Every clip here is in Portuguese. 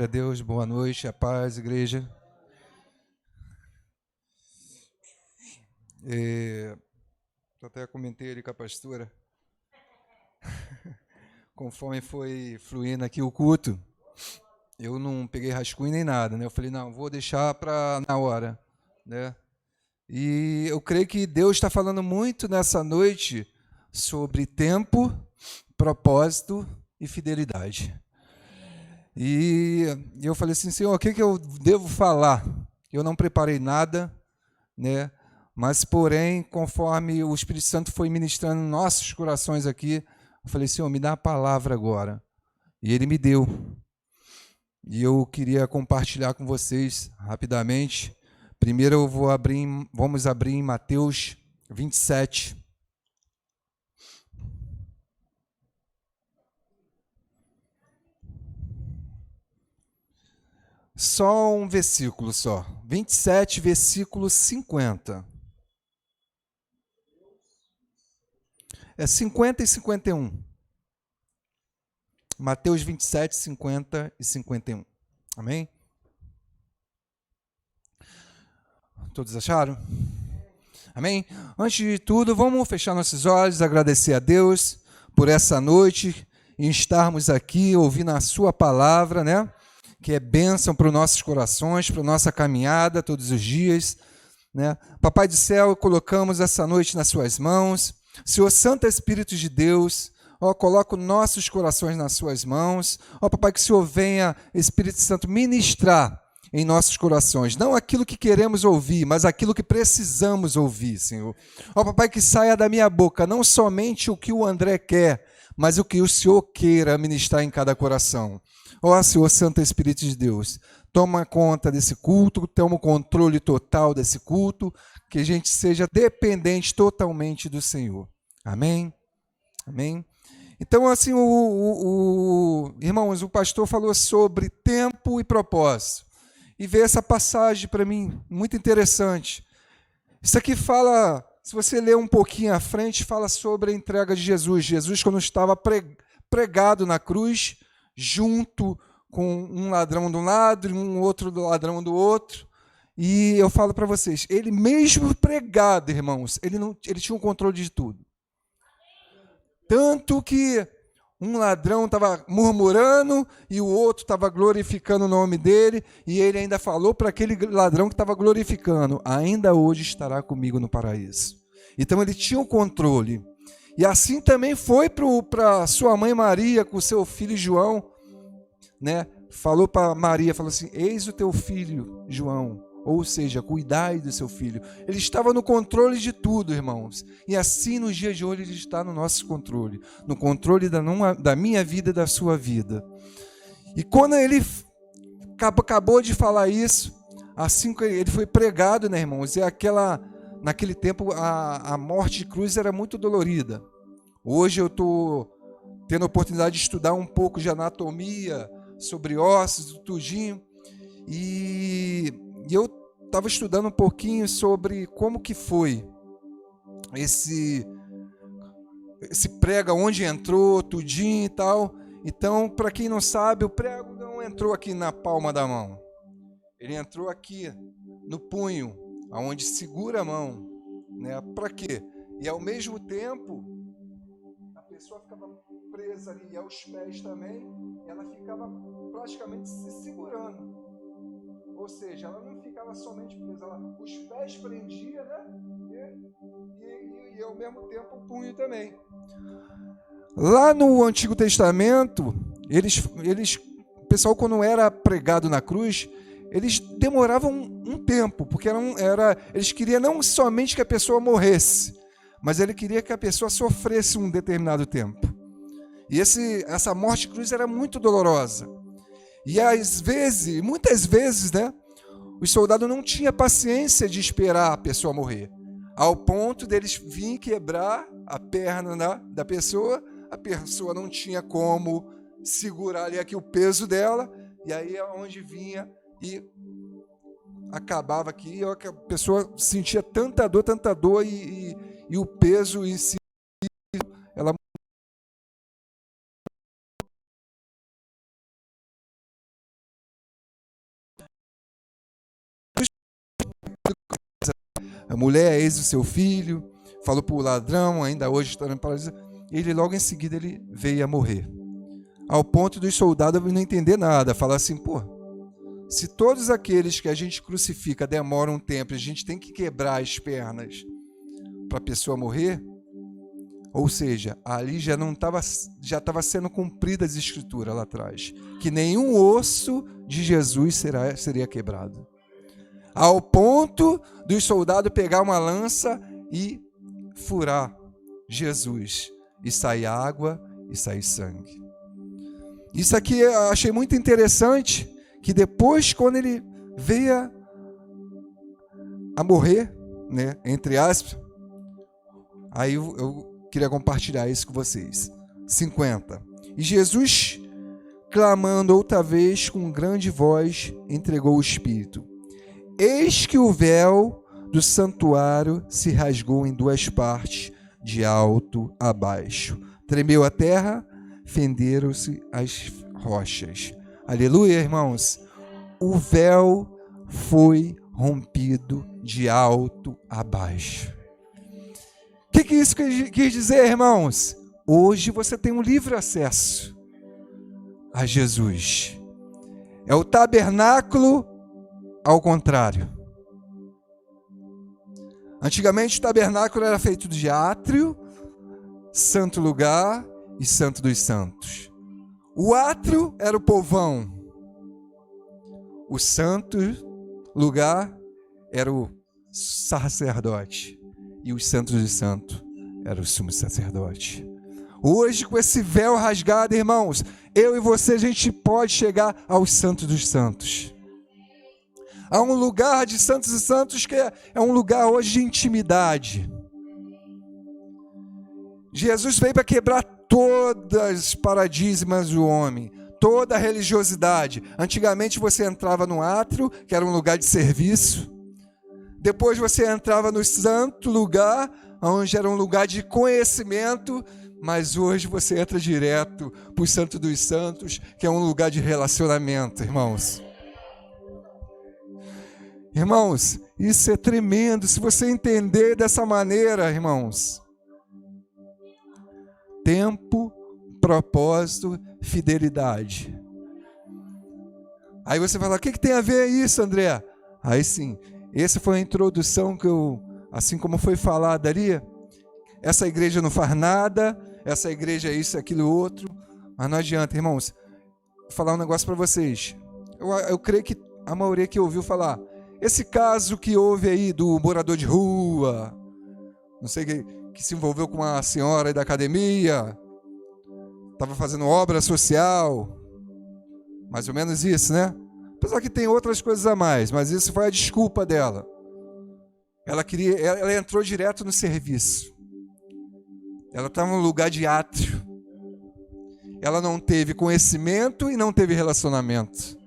Glória a Deus, boa noite, a paz, igreja. Eu até comentei ali com a pastora, conforme foi fluindo aqui o culto, eu não peguei rascunho nem nada, né? Eu falei, não, vou deixar para na hora, né? E eu creio que Deus está falando muito nessa noite sobre tempo, propósito e fidelidade. E eu falei assim, Senhor, o que eu devo falar? Eu não preparei nada, né? Mas, porém, conforme o Espírito Santo foi ministrando em nossos corações aqui, eu falei, Senhor, me dá a palavra agora. E Ele me deu. E eu queria compartilhar com vocês rapidamente. Primeiro vamos abrir em Mateus 27. Só um versículo só. 27, versículo 50. É 50 e 51. Mateus 27, 50 e 51. Amém? Todos acharam? Amém? Antes de tudo, vamos fechar nossos olhos, agradecer a Deus por essa noite e estarmos aqui ouvindo a sua palavra, né? Que é bênção para os nossos corações, para a nossa caminhada todos os dias, né? Papai do céu, colocamos essa noite nas suas mãos. Senhor Santo Espírito de Deus, ó, coloca nossos corações nas suas mãos. Ó, papai, que o Senhor venha, Espírito Santo, ministrar em nossos corações, não aquilo que queremos ouvir, mas aquilo que precisamos ouvir, Senhor. Ó, papai, que saia da minha boca não somente o que o André quer, mas o que o Senhor queira ministrar em cada coração. Ó, Senhor Santo Espírito de Deus, toma conta desse culto, toma o controle total desse culto, que a gente seja dependente totalmente do Senhor. Amém? Amém? Então, assim, irmãos, o pastor falou sobre tempo e propósito. E veio essa passagem para mim, muito interessante. Isso aqui fala, se você ler um pouquinho à frente, fala sobre a entrega de Jesus. Jesus, quando estava pregado na cruz, junto com um ladrão de um lado e um outro ladrão do outro. E eu falo para vocês, ele mesmo pregado, irmãos, ele tinha o controle de tudo. Tanto que um ladrão estava murmurando e o outro estava glorificando o nome dele, e ele ainda falou para aquele ladrão que estava glorificando, ainda hoje estará comigo no paraíso. Então ele tinha o controle. E assim também foi para sua mãe Maria, com seu filho João, né? Falou para Maria, falou assim, eis o teu filho João, ou seja, cuidai do seu filho. Ele estava no controle de tudo, irmãos. E assim, nos dias de hoje, ele está no nosso controle. No controle da minha vida e da sua vida. E quando ele acabou de falar isso, assim que ele foi pregado, né, irmãos? E naquele tempo, a morte de cruz era muito dolorida. Hoje eu estou tendo a oportunidade de estudar um pouco de anatomia, sobre ossos, tudinho. E eu estava estudando um pouquinho sobre como que foi esse prego, onde entrou, tudinho e tal. Então, para quem não sabe, o prego não entrou aqui na palma da mão. Ele entrou aqui no punho, aonde segura a mão, né? Para quê? E ao mesmo tempo, a pessoa ficava presa ali, e aos pés também, ela ficava praticamente se segurando. Ou seja, ela não ficava somente presa, os pés prendia, né? E ao mesmo tempo o punho também. Lá no Antigo Testamento, o pessoal, quando era pregado na cruz, eles demoravam um tempo, porque eles queriam não somente que a pessoa morresse, mas ele queria que a pessoa sofresse um determinado tempo. E essa morte de cruz era muito dolorosa. E muitas vezes, né, os soldados não tinham paciência de esperar a pessoa morrer, ao ponto deles virem quebrar a perna da pessoa, a pessoa não tinha como segurar ali aqui o peso dela, e aí é onde vinha e acabava aqui, e a pessoa sentia tanta dor, e o peso em si, ela a mulher, eis o seu filho, falou para o ladrão, ainda hoje está no paraíso. Ele logo em seguida ele veio a morrer. Ao ponto dos soldados não entender nada, falar assim, pô, se todos aqueles que a gente crucifica demoram um tempo, a gente tem que quebrar as pernas para a pessoa morrer, ou seja, ali já estava sendo cumprida as escrituras lá atrás, que nenhum osso de Jesus seria quebrado. Ao ponto dos soldados pegar uma lança e furar Jesus, e sair água e sair sangue. Isso aqui eu achei muito interessante, que depois, quando ele veio a morrer, né, entre aspas, aí eu queria compartilhar isso com vocês. 50. E Jesus, clamando outra vez com grande voz, entregou o Espírito. Eis que o véu do santuário se rasgou em duas partes, de alto a baixo. Tremeu a terra, fenderam-se as rochas. Aleluia, irmãos. O véu foi rompido de alto a baixo. O que isso quis dizer, irmãos? Hoje você tem um livre acesso a Jesus. É o tabernáculo ao contrário. Antigamente o tabernáculo era feito de átrio, santo lugar e santo dos santos. O átrio era o povão. O santo lugar era o sacerdote. E os santos dos santos era o sumo sacerdote. Hoje, com esse véu rasgado, irmãos, eu e você, a gente pode chegar aos santos dos santos. Há um lugar de santos e santos que é um lugar hoje de intimidade. Jesus veio para quebrar todas as paradigmas do homem, toda a religiosidade. Antigamente você entrava no átrio, que era um lugar de serviço. Depois você entrava no santo lugar, onde era um lugar de conhecimento, mas hoje você entra direto para o Santo dos Santos, que é um lugar de relacionamento, irmãos. Irmãos, isso é tremendo, se você entender dessa maneira, irmãos. Tempo, propósito, fidelidade. Aí você fala, o que tem a ver isso, André? Aí sim, essa foi a introdução que eu, assim como foi falado ali, essa igreja não faz nada, essa igreja é isso, aquilo, outro, mas não adianta, irmãos. Vou falar um negócio para vocês. Eu creio que a maioria que ouviu falar, esse caso que houve aí do morador de rua, não sei, que se envolveu com uma senhora aí da academia, estava fazendo obra social, mais ou menos isso, né? Apesar que tem outras coisas a mais, mas isso foi a desculpa dela. Ela entrou direto no serviço. Ela estava num lugar de átrio. Ela não teve conhecimento e não teve relacionamento.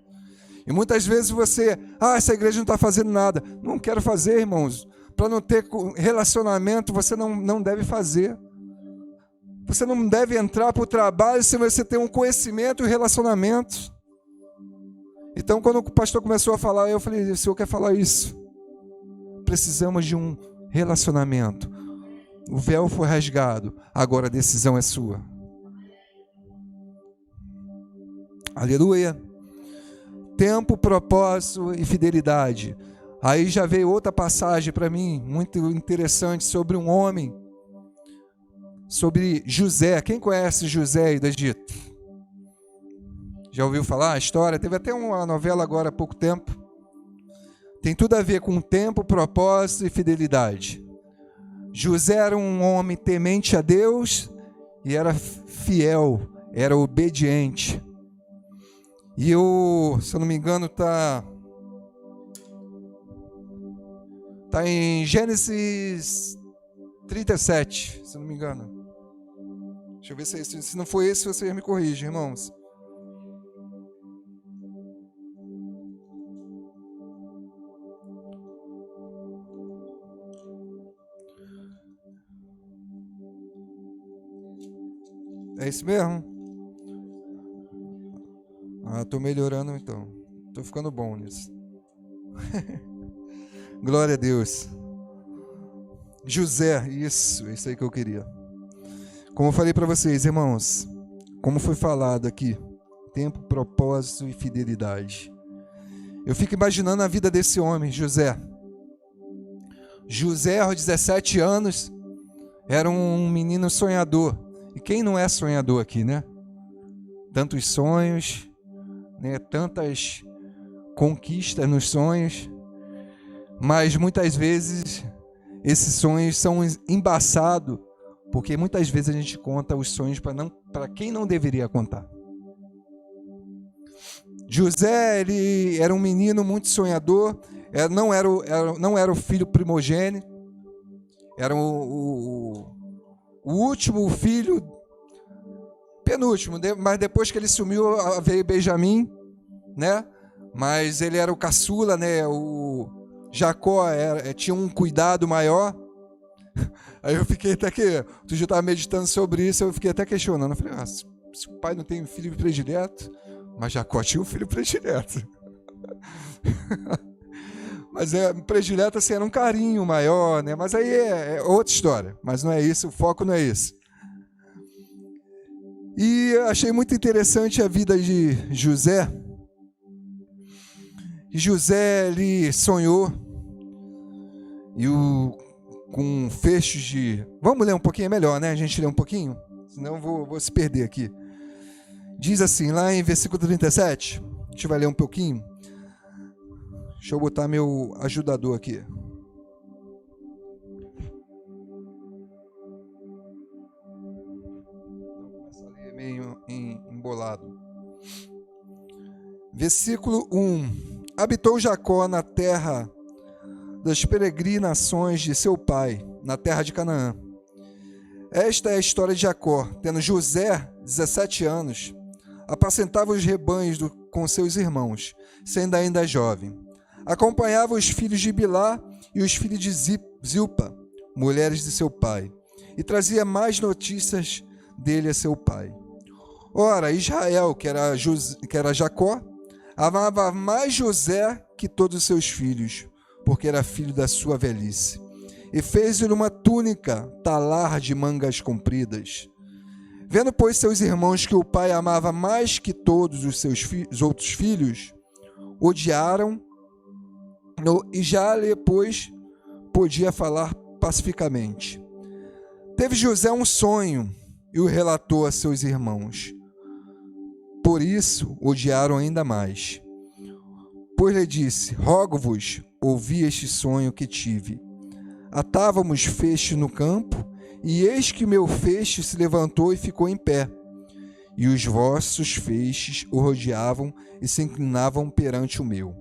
E muitas vezes você, essa igreja não está fazendo nada. Não quero fazer, irmãos. Para não ter relacionamento, você não deve fazer. Você não deve entrar para o trabalho se você tem um conhecimento e relacionamento. Então, quando o pastor começou a falar, eu falei, o senhor quer falar isso? Precisamos de um relacionamento. O véu foi rasgado, agora a decisão é sua. Aleluia. Tempo, propósito e fidelidade. Aí já veio outra passagem para mim, muito interessante, sobre um homem, sobre José. Quem conhece José do Egito? Já ouviu falar a história? Teve até uma novela agora há pouco tempo. Tem tudo a ver com tempo, propósito e fidelidade. José era um homem temente a Deus e era fiel, era obediente. E se eu não me engano, tá em Gênesis 37, se eu não me engano. Deixa eu ver se não foi esse, você me corrige, irmãos. É isso mesmo? Estou melhorando então. Estou ficando bom nisso. Glória a Deus. José, isso aí que eu queria. Como eu falei para vocês, irmãos, como foi falado aqui, tempo, propósito e fidelidade. Eu fico imaginando a vida desse homem, José. José, aos 17 anos, era um menino sonhador. E quem não é sonhador aqui, né? Tantos sonhos, né? Tantas conquistas nos sonhos, mas muitas vezes esses sonhos são embaçados, porque muitas vezes a gente conta os sonhos para quem não deveria contar. José, ele era um menino muito sonhador, não era o filho primogênito, era o último filho, penúltimo, mas depois que ele sumiu veio Benjamim, né? Mas ele era o caçula, né? O Jacó tinha um cuidado maior. Aí eu fiquei até que, outro dia eu estava meditando sobre isso, eu fiquei até questionando. Eu falei, se o pai não tem filho predileto, mas Jacó tinha um filho predileto. Mas predileto assim, era um carinho maior, né? Mas aí é outra história, mas não é isso, o foco não é isso. E eu achei muito interessante a vida de José. E José, ele sonhou com fechos de... Vamos ler um pouquinho, é melhor, né? A gente lê um pouquinho, senão eu vou se perder aqui. Diz assim, lá em versículo 37, a gente vai ler um pouquinho. Deixa eu botar meu ajudador aqui. Começa a ler meio embolado. Versículo 1. Habitou Jacó na terra das peregrinações de seu pai, na terra de Canaã. Esta é a história de Jacó. Tendo José 17 anos, apacentava os rebanhos com seus irmãos, sendo ainda jovem. Acompanhava os filhos de Bilá e os filhos de Zilpa, mulheres de seu pai, e trazia mais notícias dele a seu pai. Ora, Israel, que era Jacó, amava mais José que todos os seus filhos, porque era filho da sua velhice. E fez-lhe uma túnica talar de mangas compridas. Vendo, pois, seus irmãos que o pai amava mais que todos os seus outros filhos, odiaram e já depois podia falar pacificamente. Teve José um sonho e o relatou a seus irmãos. Por isso odiaram ainda mais. Pois lhe disse, rogo-vos, ouvi este sonho que tive. Atávamos feixe no campo, e eis que meu feixe se levantou e ficou em pé. E os vossos feixes o rodeavam e se inclinavam perante o meu.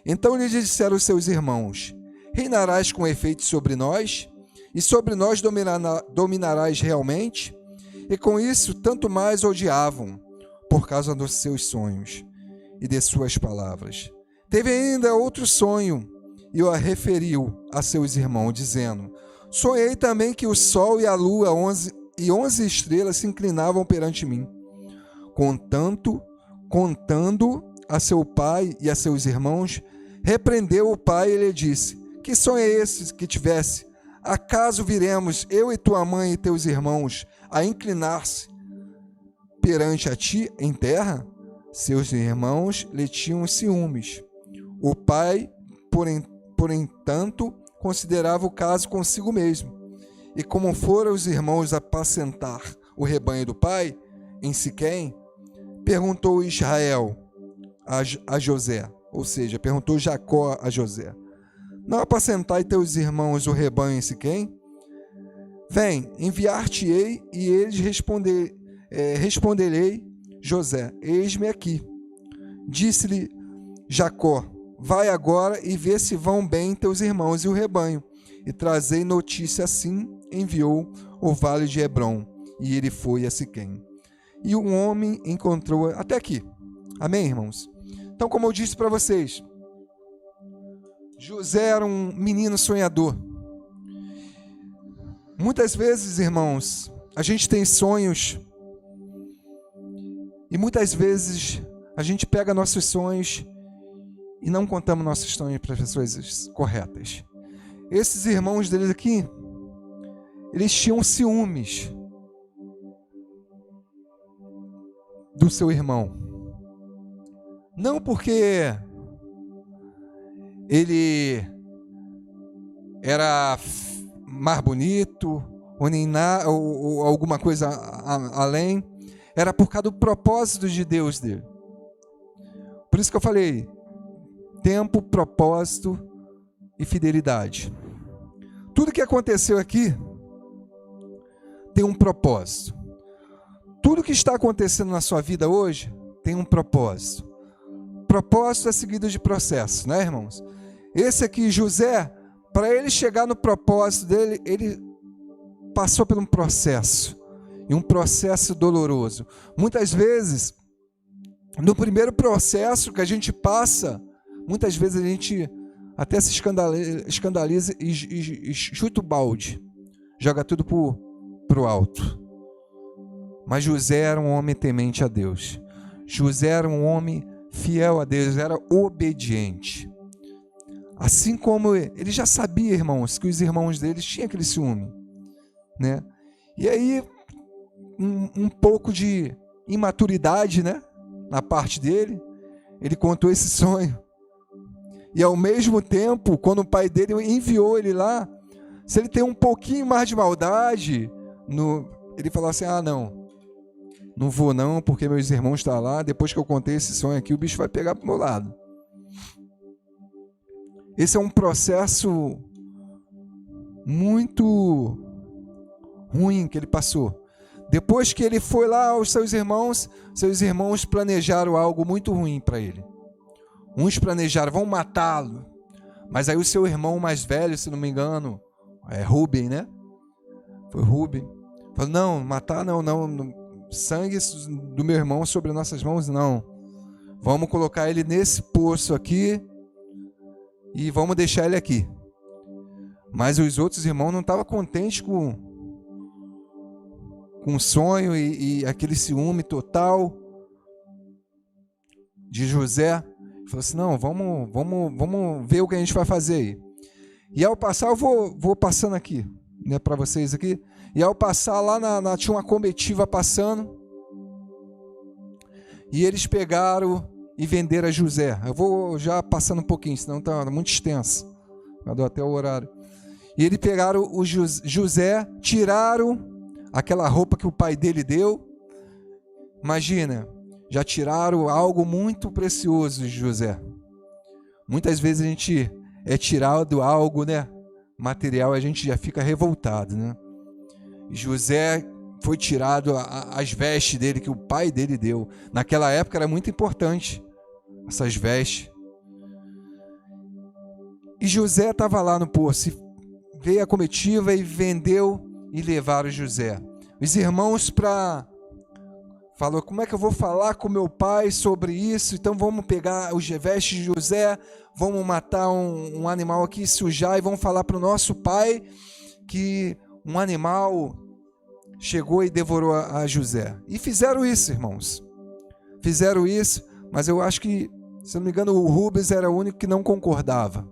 Então lhe disseram os seus irmãos, reinarás com efeito sobre nós? E sobre nós dominarás realmente? E com isso tanto mais odiavam, por causa dos seus sonhos e de suas palavras. Teve ainda outro sonho, e o referiu a seus irmãos, dizendo, sonhei também que o sol e a lua 11 estrelas se inclinavam perante mim. Contando a seu pai e a seus irmãos, repreendeu o pai e lhe disse, que sonho é esse que tivesse? Acaso viremos, eu e tua mãe e teus irmãos, a inclinar-se perante a ti em terra? Seus irmãos lhe tinham ciúmes. O pai, por entanto, considerava o caso consigo mesmo. E como foram os irmãos apacentar o rebanho do pai, em Siquém, perguntou Israel a José, ou seja, perguntou Jacó a José, não apacentai teus irmãos o rebanho em Siquém? Vem, enviar-te-ei, e eles responderei José, eis-me aqui. Disse-lhe Jacó, vai agora e vê se vão bem teus irmãos e o rebanho. E trazei notícia assim, enviou o vale de Hebrom, e ele foi a Siquém. E o homem encontrou até aqui. Amém, irmãos? Então, como eu disse para vocês, José era um menino sonhador. Muitas vezes, irmãos, a gente tem sonhos e muitas vezes a gente pega nossos sonhos e não contamos nossos sonhos para as pessoas corretas. Esses irmãos deles aqui, eles tinham ciúmes do seu irmão. Não porque ele era mais bonito ou alguma coisa além, era por causa do propósito de Deus dele. Por isso que eu falei, tempo, propósito e fidelidade. Tudo que aconteceu aqui tem um propósito. Tudo que está acontecendo na sua vida hoje tem um propósito. Propósito é seguido de processo, né, irmãos? Esse aqui, José, para ele chegar no propósito dele, ele passou por um processo, e um processo doloroso. Muitas vezes, no primeiro processo que a gente passa, muitas vezes a gente até se escandaliza e chuta o balde, joga tudo pro alto. Mas José era um homem temente a Deus. José era um homem fiel a Deus, era obediente. Assim como ele já sabia, irmãos, que os irmãos deles tinham aquele ciúme, né? E aí, um pouco de imaturidade, né, na parte dele, ele contou esse sonho. E ao mesmo tempo, quando o pai dele enviou ele lá, se ele tem um pouquinho mais de maldade, ele falou assim, não vou não, porque meus irmãos estão lá, depois que eu contei esse sonho aqui, o bicho vai pegar pro meu lado. Esse é um processo muito ruim que ele passou. Depois que ele foi lá aos seus irmãos planejaram algo muito ruim para ele. Uns planejaram, vão matá-lo. Mas aí o seu irmão mais velho, se não me engano, Rubem, né? Foi Rubem. Falou, não, matar não, sangue do meu irmão sobre nossas mãos, não. Vamos colocar ele nesse poço aqui e vamos deixar ele aqui. Mas os outros irmãos não estavam contentes com o sonho e aquele ciúme total de José. Falou assim, não, vamos ver o que a gente vai fazer aí. E ao passar, eu vou passando aqui, né, para vocês aqui. E ao passar lá, tinha uma comitiva passando. E eles pegaram e venderam a José. Eu vou já passando um pouquinho, senão está muito extenso. Eu dou até o horário. E eles pegaram o José, tiraram aquela roupa que o pai dele deu. Imagina, já tiraram algo muito precioso de José. Muitas vezes a gente é tirado algo, né, material, a gente já fica revoltado, né? José foi tirado as vestes dele que o pai dele deu. Naquela época era muito importante essas vestes. E José estava lá no poço. Veio a comitiva e vendeu e levaram José. Os irmãos falou, como é que eu vou falar com meu pai sobre isso? Então vamos pegar os vestes de José, vamos matar um animal aqui, sujar, e vamos falar para o nosso pai que um animal chegou e devorou a José. E fizeram isso, irmãos. Fizeram isso, mas eu acho que, se não me engano, o Rubens era o único que não concordava.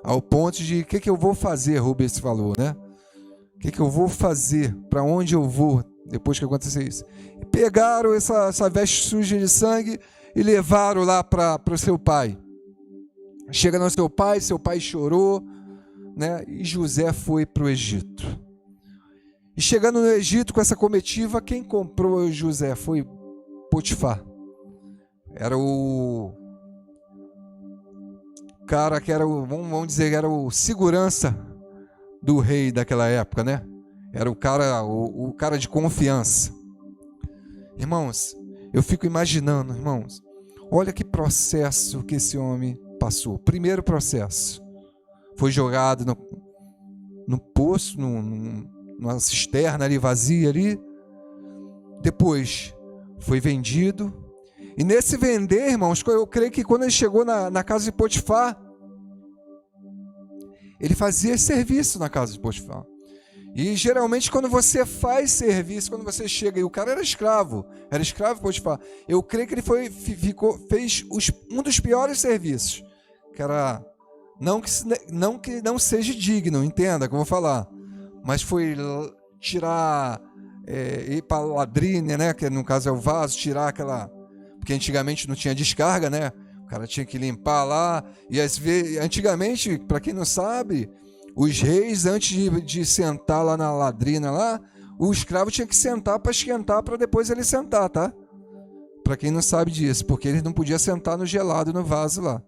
Ao ponto de, o que eu vou fazer, Rubens falou, né? O que eu vou fazer? Para onde eu vou depois que acontecer isso? E pegaram essa veste suja de sangue e levaram lá para o seu pai. Chega no seu pai chorou, né? E José foi para o Egito. E chegando no Egito com essa comitiva, quem comprou José foi Potifar. Era o cara que era vamos dizer, era o segurança do rei daquela época, né? Era o cara de confiança. Irmãos, eu fico imaginando, irmãos, olha que processo que esse homem passou. Primeiro processo, foi jogado no poço, numa cisterna ali vazia ali. Depois foi vendido. E nesse vender, irmãos, eu creio que quando ele chegou na casa de Potifar, ele fazia serviço na casa de Potifar. E geralmente quando você faz serviço, quando você chega, e o cara era escravo de Potifar, eu creio que ele fez um dos piores serviços, que era, não que não seja digno, entenda o que eu vou falar, mas foi tirar, ir para a ladrinha, né? Que no caso é o vaso, tirar aquela... Porque antigamente não tinha descarga, né? O cara tinha que limpar lá. E às vezes, antigamente, para quem não sabe, os reis, antes de sentar lá na ladrina lá, o escravo tinha que sentar para esquentar, para depois ele sentar, tá? Para quem não sabe disso, porque ele não podia sentar no gelado, no vaso lá.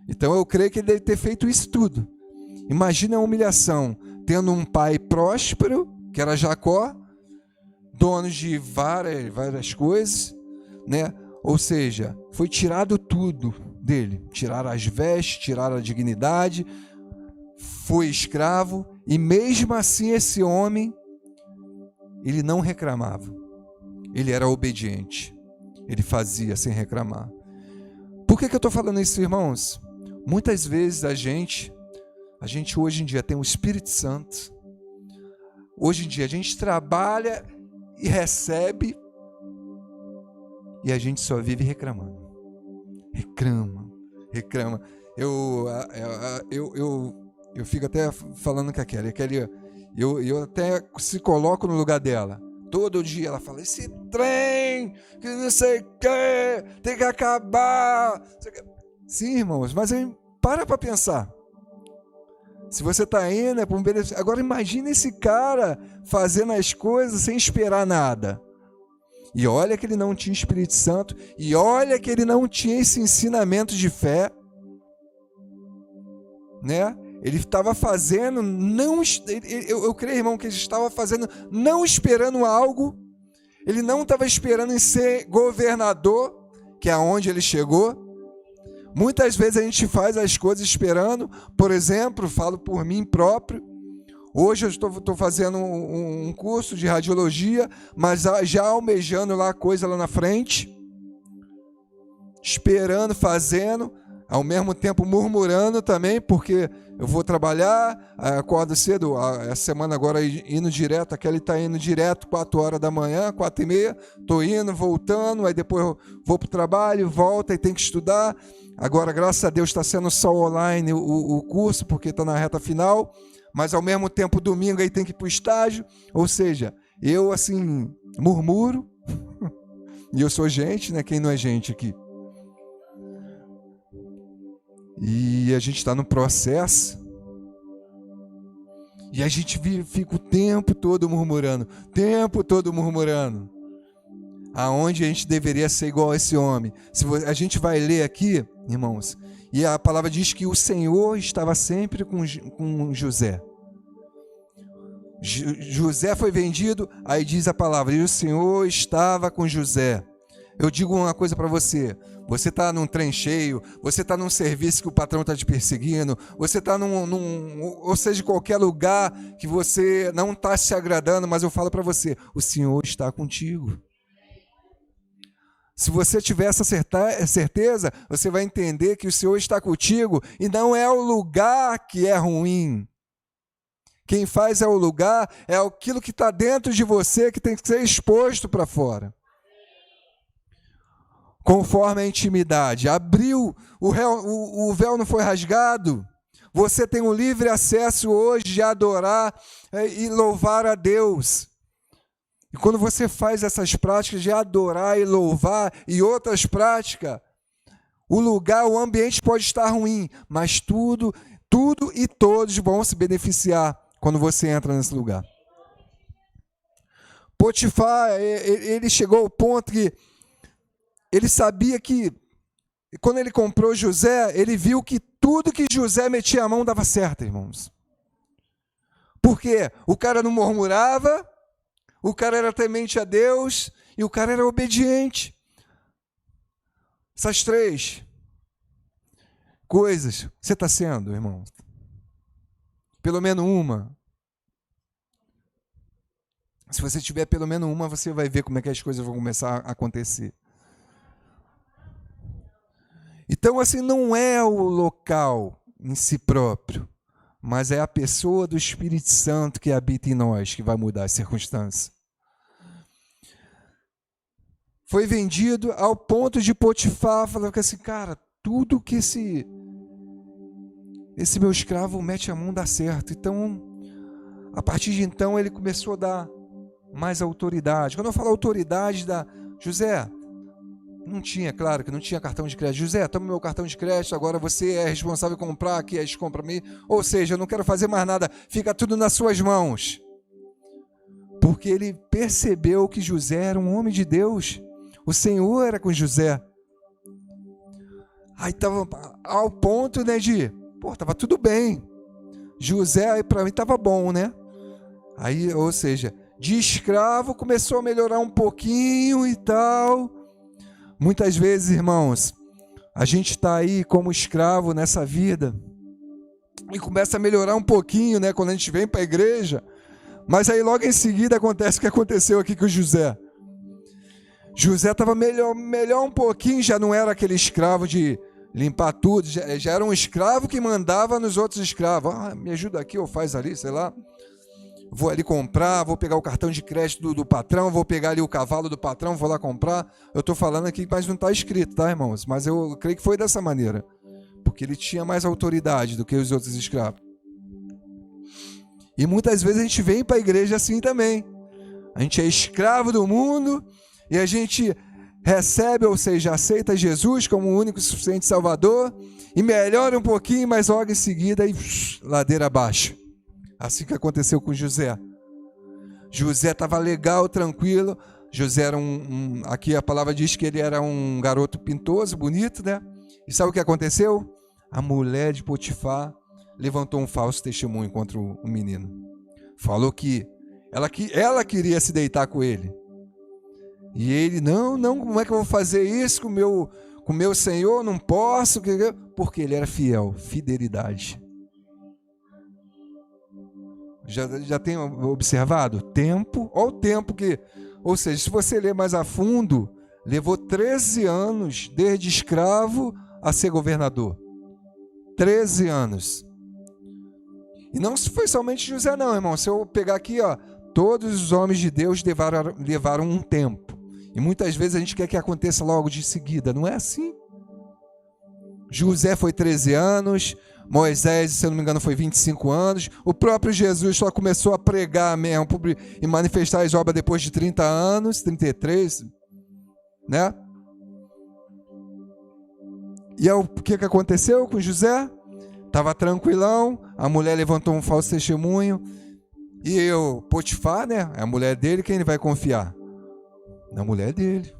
Então eu creio que ele deve ter feito isso tudo. Imagina a humilhação, tendo um pai próspero, que era Jacó, dono de várias coisas, né? Ou seja, foi tirado tudo dele. Tiraram as vestes, tiraram a dignidade, foi escravo, e mesmo assim esse homem, ele não reclamava. Ele era obediente. Ele fazia sem reclamar. Por que eu estou falando isso, irmãos? Muitas vezes a gente hoje em dia tem o Espírito Santo. Hoje em dia a gente trabalha e recebe, e a gente só vive reclamando. Reclama. Eu fico até falando com a Kelly. Eu até se coloco no lugar dela. Todo dia ela fala, esse trem, que não sei o que, tem que acabar. Sim, irmãos, mas aí para pensar. Se você está indo, é para um benefício. Agora imagine esse cara fazendo as coisas sem esperar nada. E olha que ele não tinha Espírito Santo, e olha que ele não tinha esse ensinamento de fé, né? Ele estava fazendo, eu creio, irmão, que ele estava fazendo, não esperando algo. Ele não estava esperando em ser governador, que é aonde ele chegou. Muitas vezes a gente faz as coisas esperando. Por exemplo, falo por mim próprio. Hoje eu estou fazendo um curso de radiologia, mas já almejando lá a coisa lá na frente. Esperando, fazendo, ao mesmo tempo murmurando também, porque eu vou trabalhar, acordo cedo, essa semana agora indo direto, a Kelly está indo direto 4 horas da manhã, 4h30, estou indo, voltando, aí depois eu vou para o trabalho, volto e tenho que estudar. Agora, graças a Deus, está sendo só online o curso, porque está na reta final, mas ao mesmo tempo domingo aí tem que ir para o estágio, ou seja, eu assim, murmuro, e eu sou gente, né? Quem não é gente aqui? E a gente está no processo, e a gente fica o tempo todo murmurando, aonde a gente deveria ser igual a esse homem. A gente vai ler aqui, irmãos, e a palavra diz que o Senhor estava sempre com José. José foi vendido, aí diz a palavra, e o Senhor estava com José. Eu digo uma coisa para você. Você está num trem cheio, você está num serviço que o patrão está te perseguindo, você está ou seja, em qualquer lugar que você não está se agradando, mas eu falo para você, o Senhor está contigo. Se você tiver essa certeza, você vai entender que o Senhor está contigo e não é o lugar que é ruim. Quem faz é o lugar, é aquilo que está dentro de você que tem que ser exposto para fora. Conforme a intimidade, abriu, o véu não foi rasgado, você tem o livre acesso hoje de adorar e louvar a Deus. E quando você faz essas práticas de adorar e louvar e outras práticas, o ambiente pode estar ruim, mas tudo e todos vão se beneficiar quando você entra nesse lugar. Potifar, ele chegou ao ponto que ele sabia que, quando ele comprou José, ele viu que tudo que José metia a mão dava certo, irmãos. Por quê? O cara não murmurava, o cara era temente a Deus e o cara era obediente. Essas 3 coisas, você está sendo, irmão? Pelo menos uma. Se você tiver pelo menos uma, você vai ver como é que as coisas vão começar a acontecer. Então, assim, não é o local em si próprio, mas é a pessoa do Espírito Santo que habita em nós que vai mudar as circunstâncias. Foi vendido ao ponto de Potifar falar assim, cara, tudo que esse meu escravo mete a mão dá certo. Então, A partir de então ele começou a dar mais autoridade. Quando eu falo autoridade, José, não tinha, claro que não tinha cartão de crédito. José, toma meu cartão de crédito, agora você é responsável por comprar, aqui é compra mim. Ou seja, eu não quero fazer mais nada, fica tudo nas suas mãos. Porque ele percebeu que José era um homem de Deus. O Senhor era com José. Aí estava ao ponto, né, estava tudo bem. José, aí para mim estava bom, né? Aí, ou seja, de escravo começou a melhorar um pouquinho e tal. Muitas vezes, irmãos, a gente está aí como escravo nessa vida e começa a melhorar um pouquinho, né, quando a gente vem para a igreja. Mas aí logo em seguida acontece o que aconteceu aqui com o José. José estava melhor um pouquinho, já não era aquele escravo de limpar tudo, já era um escravo que mandava nos outros escravos. Me ajuda aqui ou faz ali, sei lá. Vou ali comprar, vou pegar o cartão de crédito do patrão, vou pegar ali o cavalo do patrão, vou lá comprar. Eu estou falando aqui, mas não está escrito, tá, irmãos? Mas eu creio que foi dessa maneira. Porque ele tinha mais autoridade do que os outros escravos. E muitas vezes a gente vem para a igreja assim também. A gente é escravo do mundo e a gente recebe, ou seja, aceita Jesus como o único e suficiente Salvador e melhora um pouquinho, mas logo em seguida e ladeira abaixo. Assim que aconteceu com José. José estava legal, tranquilo. José era aqui a palavra diz que ele era um garoto pintoso, bonito, né? E sabe o que aconteceu? A mulher de Potifar levantou um falso testemunho contra o menino. Falou que ela queria se deitar com ele. E ele, não, como é que eu vou fazer isso com o meu Senhor? Não posso, porque ele era fiel, fidelidade. Já tem observado? Tempo, olha o tempo que... Ou seja, se você ler mais a fundo, levou 13 anos desde escravo a ser governador. 13 anos. E não foi somente José não, irmão. Se eu pegar aqui, todos os homens de Deus levaram um tempo. E muitas vezes a gente quer que aconteça logo de seguida. Não é assim. José foi 13 anos... Moisés, se eu não me engano, foi 25 anos. O próprio Jesus só começou a pregar mesmo e manifestar as obras depois de 30 anos, 33, né? E aí, o que aconteceu com José? Estava tranquilão, a mulher levantou um falso testemunho. E Potifar, né? A mulher dele, quem ele vai confiar? Na mulher dele.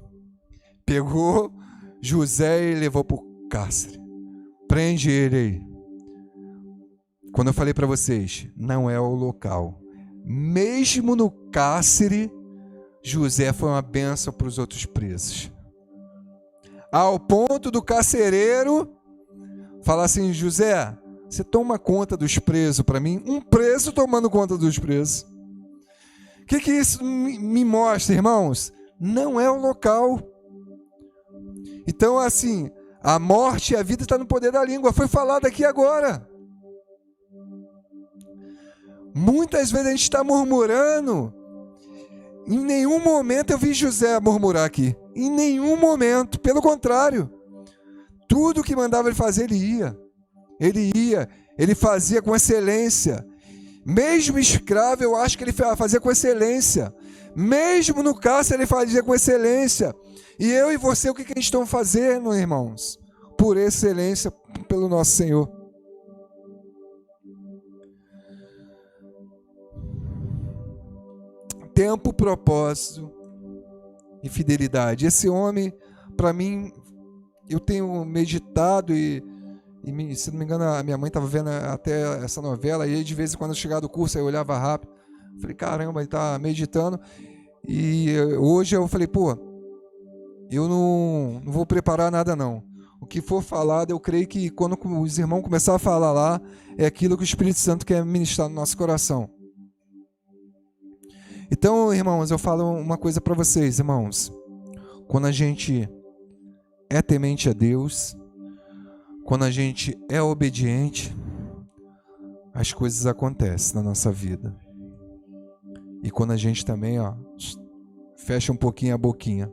Pegou José e levou para o cárcere. Prende ele aí. Quando eu falei para vocês, não é o local. Mesmo no cárcere, José foi uma bênção para os outros presos. Ao ponto do carcereiro falar assim, José, você toma conta dos presos para mim? Um preso tomando conta dos presos. O que isso me mostra, irmãos? Não é o local. Então, assim, a morte e a vida está no poder da língua. Foi falado aqui agora. Muitas vezes a gente está murmurando. Em nenhum momento eu vi José murmurar aqui. Em nenhum momento. Pelo contrário. Tudo que mandava ele fazer, ele ia. Ele ia. Ele fazia com excelência. Mesmo escravo, eu acho que ele fazia com excelência. Mesmo no cárcere, ele fazia com excelência. E eu e você, o que a gente está fazendo, irmãos? Por excelência, pelo nosso Senhor. Tempo, propósito e fidelidade. Esse homem, para mim, eu tenho meditado e se não me engano, a minha mãe estava vendo até essa novela, e aí de vez em quando eu chegava do curso, eu olhava rápido, falei, caramba, ele está meditando, e hoje eu falei, eu não vou preparar nada não. O que for falado, eu creio que quando os irmãos começarem a falar lá, é aquilo que o Espírito Santo quer ministrar no nosso coração. Então, irmãos, eu falo uma coisa para vocês, irmãos. Quando a gente é temente a Deus, quando a gente é obediente, as coisas acontecem na nossa vida. E quando a gente também, fecha um pouquinho a boquinha.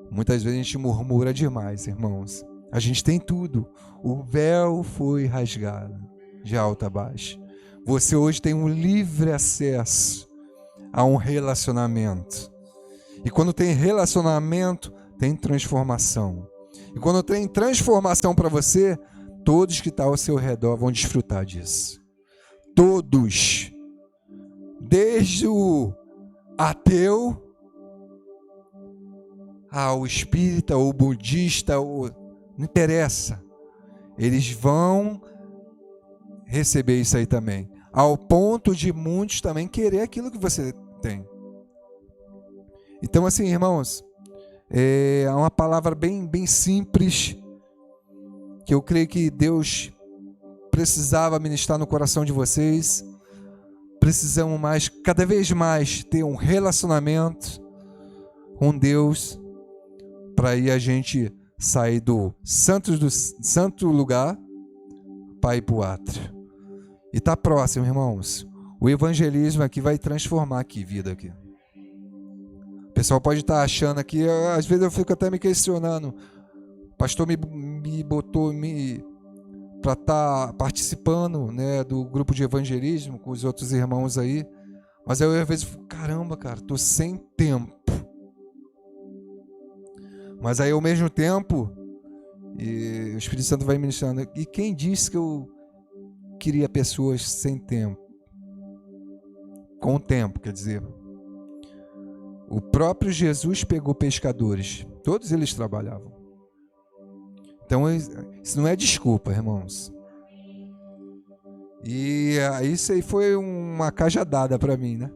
Muitas vezes a gente murmura demais, irmãos. A gente tem tudo. O véu foi rasgado de alto a baixo. Você hoje tem um livre acesso a um relacionamento. E quando tem relacionamento, tem transformação. E quando tem transformação para você, todos que estão ao seu redor vão desfrutar disso. Todos. Desde o ateu ao espírita ou budista, não interessa. Eles vão receber isso aí também. Ao ponto de muitos também querer aquilo que você tem. Então, assim, irmãos, é uma palavra bem simples, que eu creio que Deus precisava ministrar no coração de vocês. Precisamos cada vez mais, ter um relacionamento com Deus, para aí a gente sair do santo lugar para ir para o átrio. E está próximo, irmãos. O evangelismo aqui vai transformar aqui vida aqui. O pessoal pode estar achando aqui, às vezes eu fico até me questionando. O pastor me botou para estar participando, né, do grupo de evangelismo com os outros irmãos aí. Mas eu às vezes fico, caramba, cara, estou sem tempo. Mas aí ao mesmo tempo, e o Espírito Santo vai ministrando. E quem disse que eu queria pessoas sem tempo? Com tempo, quer dizer. O próprio Jesus pegou pescadores. Todos eles trabalhavam. Então, isso não é desculpa, irmãos. E isso aí foi uma cajadada para mim, né?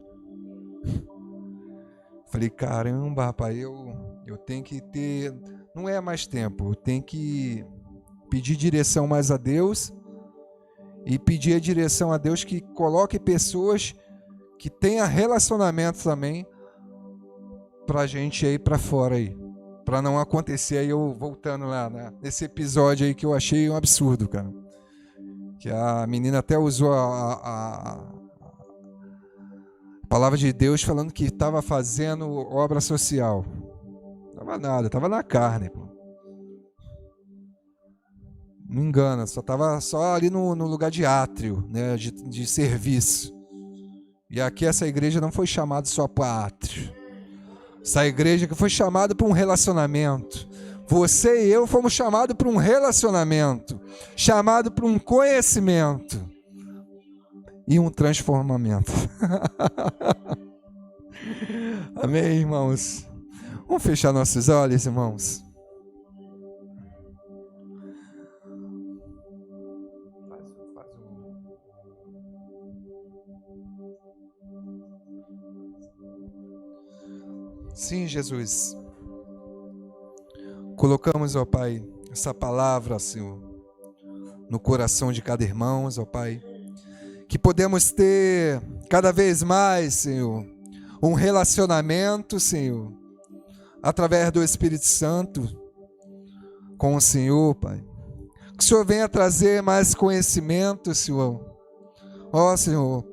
Falei, caramba, rapaz, eu tenho que ter... Não é mais tempo, eu tenho que pedir direção mais a Deus e pedir a direção a Deus que coloque pessoas que tenham relacionamento também pra gente ir para fora aí. Pra não acontecer aí eu voltando lá, né, nesse episódio aí que eu achei um absurdo, cara. Que a menina até usou a palavra de Deus falando que estava fazendo obra social. Tava nada, tava na carne, pô. Não engana, estava só ali no lugar de átrio, né, de serviço. E aqui essa igreja não foi chamada só para átrio. Essa igreja que foi chamada para um relacionamento. Você e eu fomos chamados para um relacionamento, chamado para um conhecimento e um transformamento. Amém, irmãos? Vamos fechar nossos olhos, irmãos. Sim, Jesus. Colocamos, ó Pai, essa palavra, Senhor, no coração de cada irmão, ó Pai. Que podemos ter cada vez mais, Senhor, um relacionamento, Senhor, através do Espírito Santo com o Senhor, Pai. Que o Senhor venha trazer mais conhecimento, Senhor. Ó, Senhor,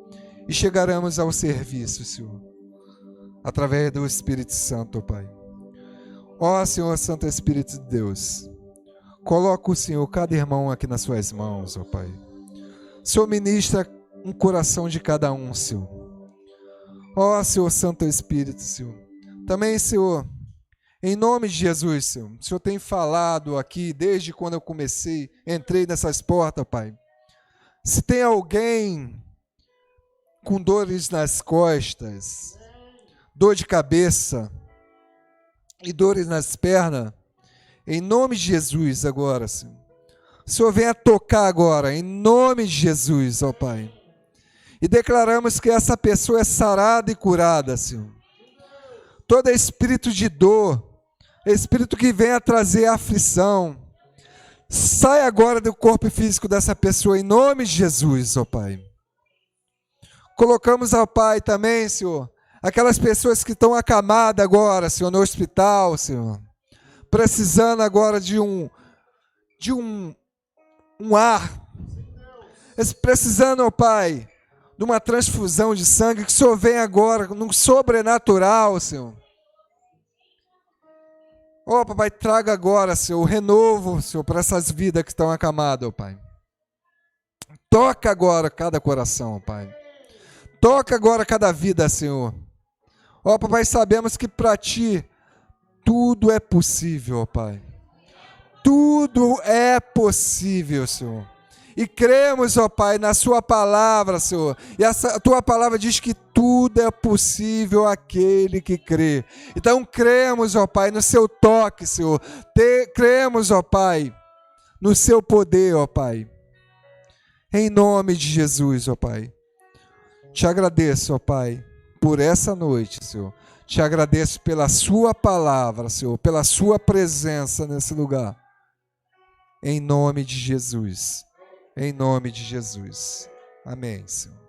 e chegaremos ao serviço, Senhor, através do Espírito Santo, Pai. Ó, Senhor, Santo Espírito de Deus, coloca o Senhor, cada irmão aqui nas suas mãos, ó Pai. O Senhor ministra um coração de cada um, Senhor. Ó, Senhor, Santo Espírito, Senhor. Também, Senhor, em nome de Jesus, Senhor, o Senhor tem falado aqui, desde quando eu entrei nessas portas, Pai. Se tem alguém com dores nas costas, dor de cabeça e dores nas pernas, em nome de Jesus agora, Senhor. O Senhor venha tocar agora, em nome de Jesus, ó Pai. E declaramos que essa pessoa é sarada e curada, Senhor. Todo espírito de dor, espírito que venha trazer aflição, sai agora do corpo físico dessa pessoa, em nome de Jesus, ó Pai. Colocamos, ó Pai, também, Senhor, aquelas pessoas que estão acamadas agora, Senhor, no hospital, Senhor, precisando agora de um ar, precisando, ó Pai, de uma transfusão de sangue, que o Senhor venha agora, no sobrenatural, Senhor. Ó, Pai, traga agora, Senhor, o renovo, Senhor, para essas vidas que estão acamadas, ó Pai. Toca agora cada coração, Pai. Toca agora cada vida, Senhor. Ó, Papai, sabemos que para Ti tudo é possível, ó Pai. Tudo é possível, Senhor. E cremos, ó Pai, na Sua palavra, Senhor. E a Tua palavra diz que tudo é possível àquele que crê. Então cremos, ó Pai, no Seu toque, Senhor. Cremos, ó Pai, no Seu poder, ó Pai. Em nome de Jesus, ó Pai. Te agradeço, ó Pai, por essa noite, Senhor. Te agradeço pela Sua palavra, Senhor, pela Sua presença nesse lugar. Em nome de Jesus. Em nome de Jesus. Amém, Senhor.